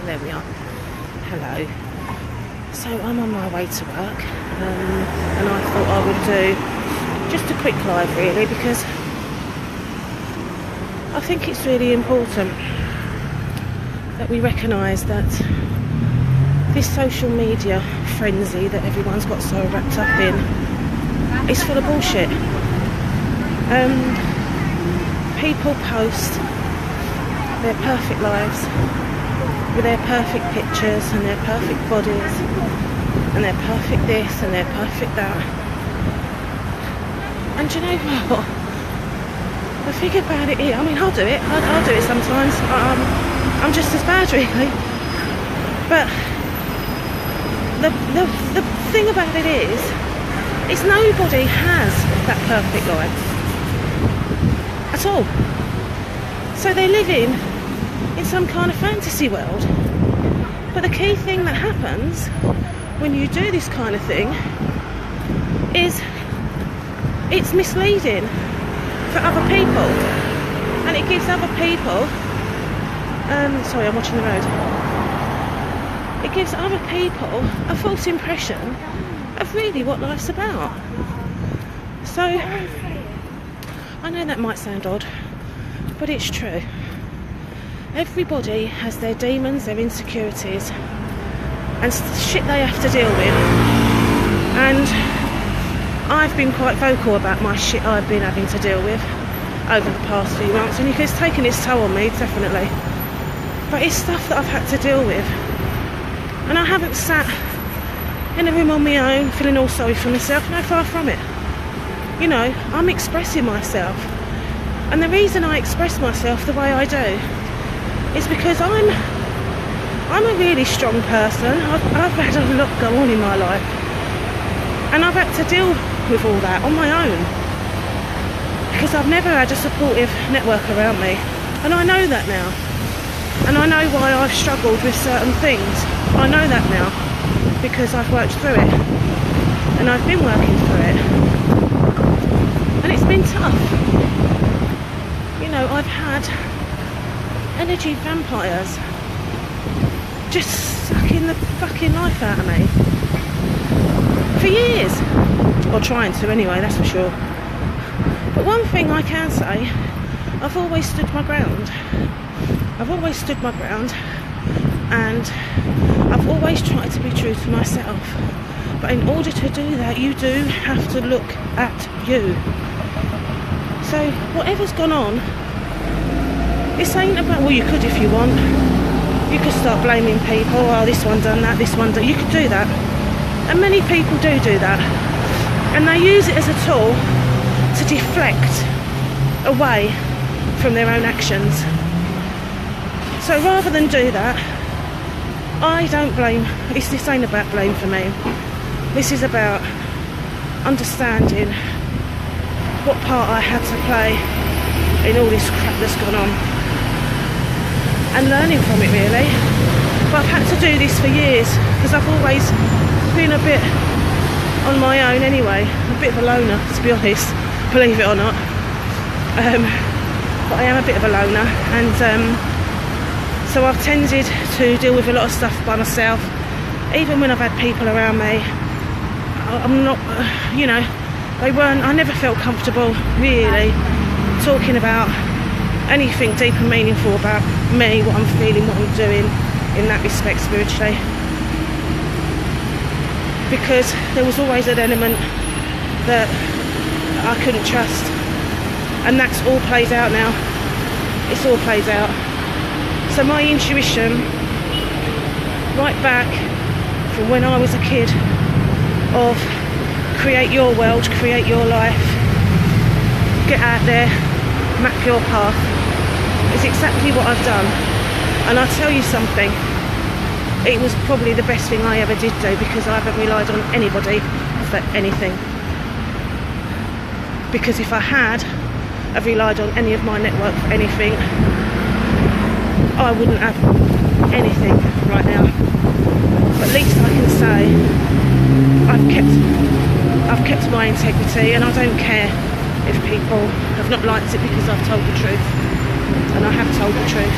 There we are. Hello. So I'm on my way to work, and I thought I would do just a quick live really, because I think it's really important that we recognise that this social media frenzy that everyone's got so wrapped up in is full of bullshit. People post their perfect lives with their perfect pictures and their perfect bodies and their perfect this and their perfect that. And do you know what? The thing about it is, I mean, I'll do it. I'll do it sometimes. I'm just as bad, really. But the thing about it is nobody has that perfect life at all. So they live in some kind of fantasy world. But the key thing that happens when you do this kind of thing is it's misleading for other people, and it gives other people sorry, I'm watching the road. It gives other people a false impression of really what life's about. So I know that might sound odd, but it's true. Everybody has their demons, their insecurities, and shit they have to deal with. And I've been quite vocal about my shit I've been having to deal with over the past few months, and it's taken its toll on me, definitely. But it's stuff that I've had to deal with. And I haven't sat in a room on my own feeling all sorry for myself. No, far from it. You know, I'm expressing myself. And the reason I express myself the way I do is because I'm a really strong person. I've had a lot go on in my life. And I've had to deal with all that on my own. Because I've never had a supportive network around me. And I know that now. And I know why I've struggled with certain things. I know that now because I've worked through it, and I've been working through it, and it's been tough. You know, I've had energy vampires just sucking the fucking life out of me for years, or trying to anyway, that's for sure. But one thing I can say, I've always stood my ground. I've always stood my ground, and I've always tried to be true to myself. But in order to do that, you do have to look at you. So whatever's gone on, this ain't about, well, you could if you want. You could start blaming people. Oh, this one done that, this one done. You could do that, and many people do that, and they use it as a tool to deflect away from their own actions. So rather than do that, I don't blame. This ain't about blame for me. This is about understanding what part I had to play in all this crap that's gone on, and learning from it really. But I've had to do this for years because I've always been a bit on my own anyway, a bit of a loner, to be honest, believe it or not. But I am a bit of a loner, and so I've tended to deal with a lot of stuff by myself, even when I've had people around me. I'm not, you know, I never felt comfortable really talking about anything deep and meaningful about me, what I'm feeling, what I'm doing in that respect spiritually. Because there was always an element that I couldn't trust. And that's all plays out now. It's all plays out. So my intuition, right back from when I was a kid, of create your world, create your life, get out there, map your path, is exactly what I've done. And I'll tell you something, it was probably the best thing I ever did do, because I haven't relied on anybody for anything. Because if I had relied on any of my network for anything, I wouldn't have anything right now. But at least I can say I've kept my integrity, and I don't care if people have not liked it, because I've told the truth, and I have told the truth,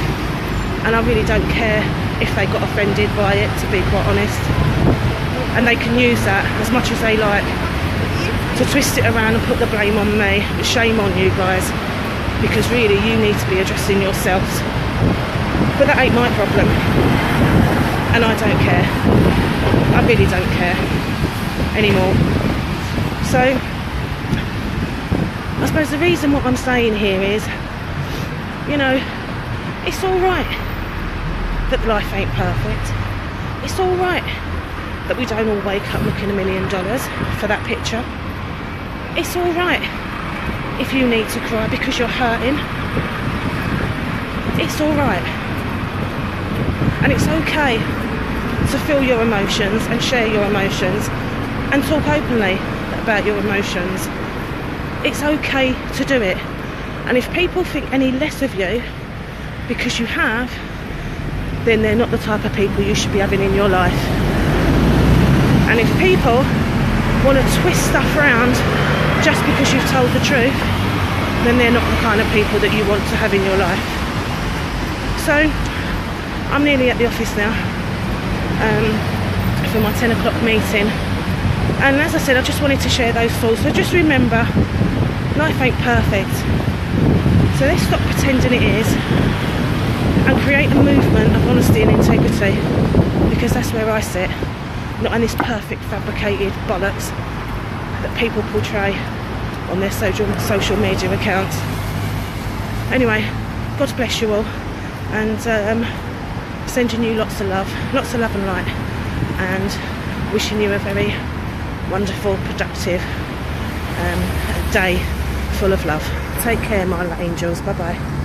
and I really don't care if they got offended by it, to be quite honest. And they can use that as much as they like to twist it around and put the blame on me. But shame on you guys, because really you need to be addressing yourselves. But that ain't my problem, and I don't care. I really don't care anymore. So I suppose the reason what I'm saying here is, you know, it's all right that life ain't perfect. It's all right that we don't all wake up looking $1 million for that picture. It's all right if you need to cry because you're hurting. It's all right. And it's okay to feel your emotions and share your emotions and talk openly about your emotions. It's okay to do it. And if people think any less of you because you have, then they're not the type of people you should be having in your life. And if people want to twist stuff around just because you've told the truth, then they're not the kind of people that you want to have in your life. So I'm nearly at the office now for my 10 o'clock meeting, and as I said, I just wanted to share those thoughts. So just remember, life ain't perfect, so let's stop pretending it is and create a movement of honesty and integrity, because that's where I sit, not in this perfect fabricated bollocks that people portray on their social media accounts. Anyway, God bless you all, and sending you lots of love and light, and wishing you a very wonderful, productive day full of love. Take care, my angels. Bye bye.